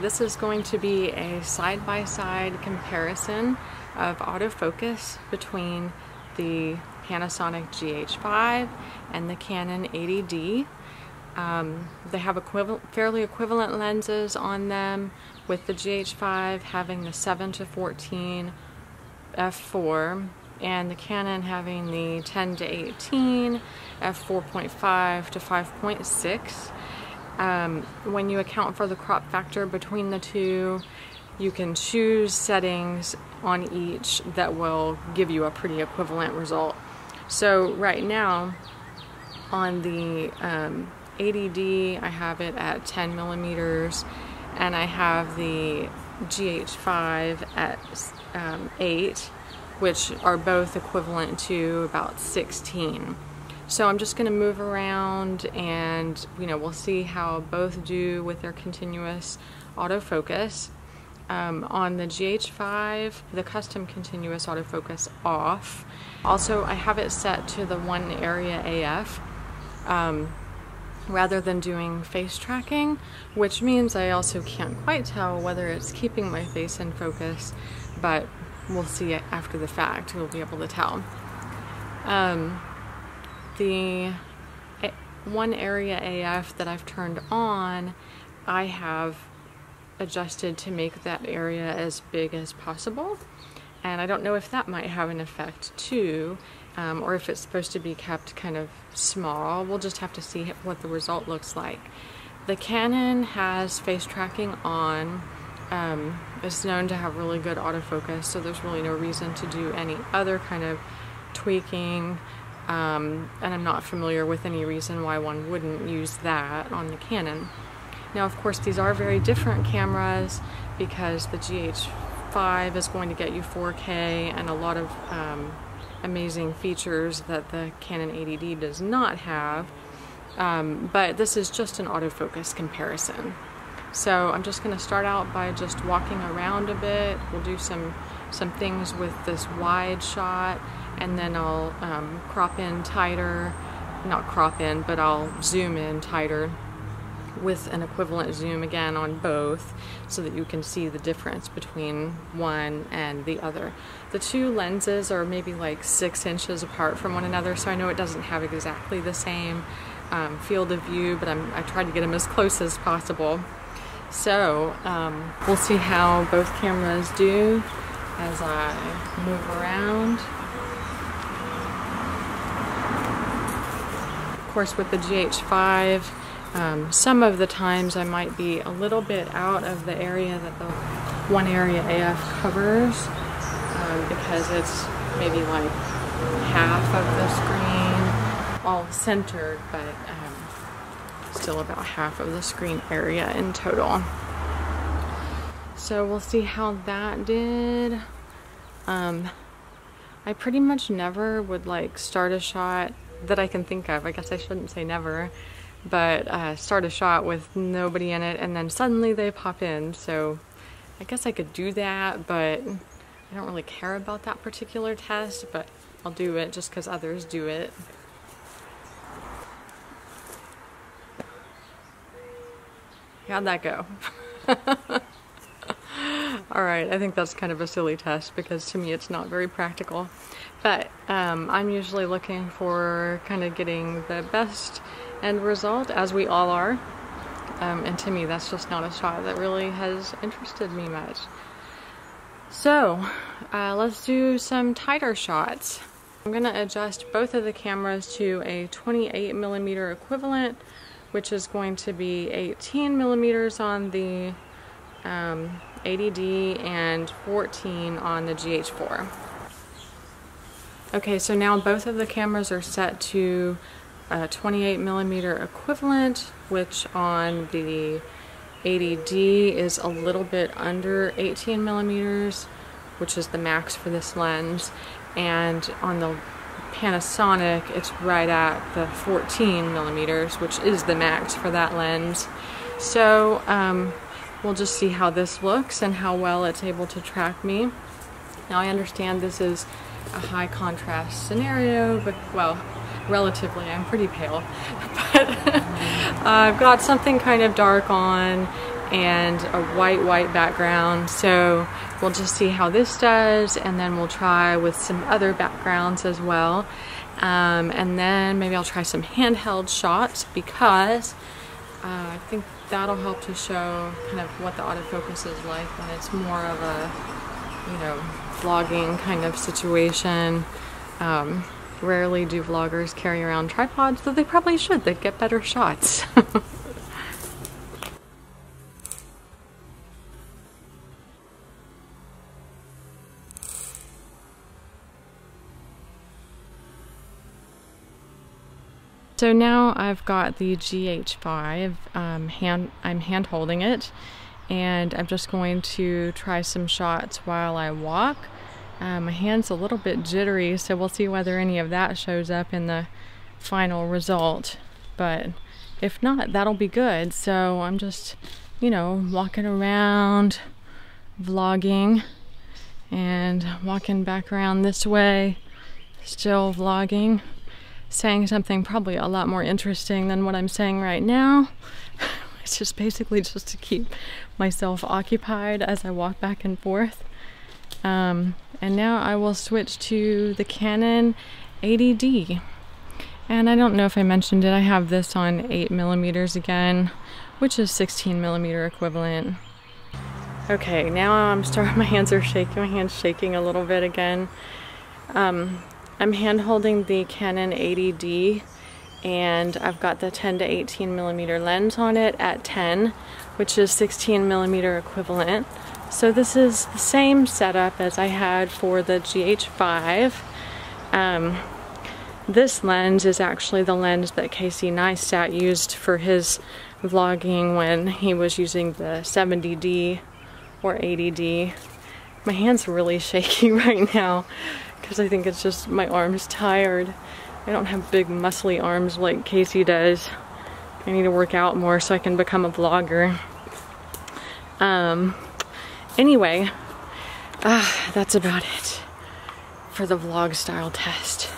This is going to be a side-by-side comparison of autofocus between the Panasonic GH5 and the Canon 80D. They have fairly equivalent lenses on them, with the GH5 having the 7-14 f4 and the Canon having the 10-18 f4.5 to 5.6. When you account for the crop factor between the two, you can choose settings on each that will give you a pretty equivalent result. So right now on the 80D, I have it at 10 millimeters, and I have the GH5 at 8, which are both equivalent to about 16. So I'm just going to move around and, we'll see how both do with their continuous autofocus. On the GH5, the custom continuous autofocus off. Also, I have it set to the 1 area AF rather than doing face tracking, which means I also can't quite tell whether it's keeping my face in focus, but we'll see it after the fact. We'll be able to tell. The 1 area AF that I've turned on, I have adjusted to make that area as big as possible, and I don't know if that might have an effect too, or if it's supposed to be kept kind of small. We'll just have to see what the result looks like. The Canon has face tracking on. It's known to have really good autofocus, so there's really no reason to do any other kind of tweaking, and I'm not familiar with any reason why one wouldn't use that on the Canon. Now, of course, these are very different cameras because the GH5 is going to get you 4K and a lot of amazing features that the Canon 80D does not have, but this is just an autofocus comparison. So I'm just going to start out by just walking around a bit. We'll do some things with this wide shot, and then I'll crop in tighter, not crop in, but I'll zoom in tighter with an equivalent zoom again on both, so that you can see the difference between one and the other. The two lenses are maybe like 6 inches apart from one another, so I know it doesn't have exactly the same field of view, but I tried to get them as close as possible. So we'll see how both cameras do as I move around. Of course, with the GH5, some of the times I might be a little bit out of the area that the 1 area AF covers, because it's maybe like half of the screen, all centered, but still about half of the screen area in total. So we'll see how that did. I pretty much never would start a shot that I can think of. I guess I shouldn't say never, but start a shot with nobody in it and then suddenly they pop in. So I guess I could do that, but I don't really care about that particular test, but I'll do it just because others do it. How'd that go? Alright, I think that's kind of a silly test because to me it's not very practical. But I'm usually looking for kind of getting the best end result, as we all are. And to me that's just not a shot that really has interested me much. So let's do some tighter shots. I'm going to adjust both of the cameras to a 28mm equivalent, which is going to be 18mm on the 80D and 14 on the GH4. Okay, so now both of the cameras are set to 28mm equivalent, which on the 80D is a little bit under 18mm, which is the max for this lens, and on the Panasonic it's right at the 14mm, which is the max for that lens. So we'll just see how this looks and how well it's able to track me. Now I understand this is a high contrast scenario, but well, relatively, I'm pretty pale, but I've got something kind of dark on, and a white background. So we'll just see how this does, and then we'll try with some other backgrounds as well. And then maybe I'll try some handheld shots, because I think that'll help to show kind of what the autofocus is like when it's more of a, you know, vlogging kind of situation. Rarely do vloggers carry around tripods, though they probably should. They'd get better shots. So now I've got the GH5, I'm hand holding it, and I'm just going to try some shots while I walk. My hand's a little bit jittery, so we'll see whether any of that shows up in the final result. But if not, that'll be good. So I'm just, you know, walking around, vlogging, and walking back around this way, still vlogging, saying something probably a lot more interesting than what I'm saying right now. It's just basically just to keep myself occupied as I walk back and forth. And now I will switch to the Canon 80D. And I don't know if I mentioned it, I have this on 8mm again, which is 16mm equivalent. Okay, now I'm starting, my hand's shaking a little bit again. I'm hand holding the Canon 80D, and I've got the 10 to 18mm lens on it at 10, which is 16mm equivalent. So this is the same setup as I had for the GH5. This lens is actually the lens that Casey Neistat used for his vlogging when he was using the 70D or 80D. My hand's really shaky right now because I think it's just my arm's tired. I don't have big muscly arms like Casey does. I need to work out more so I can become a vlogger. Anyway, that's about it for the vlog style test.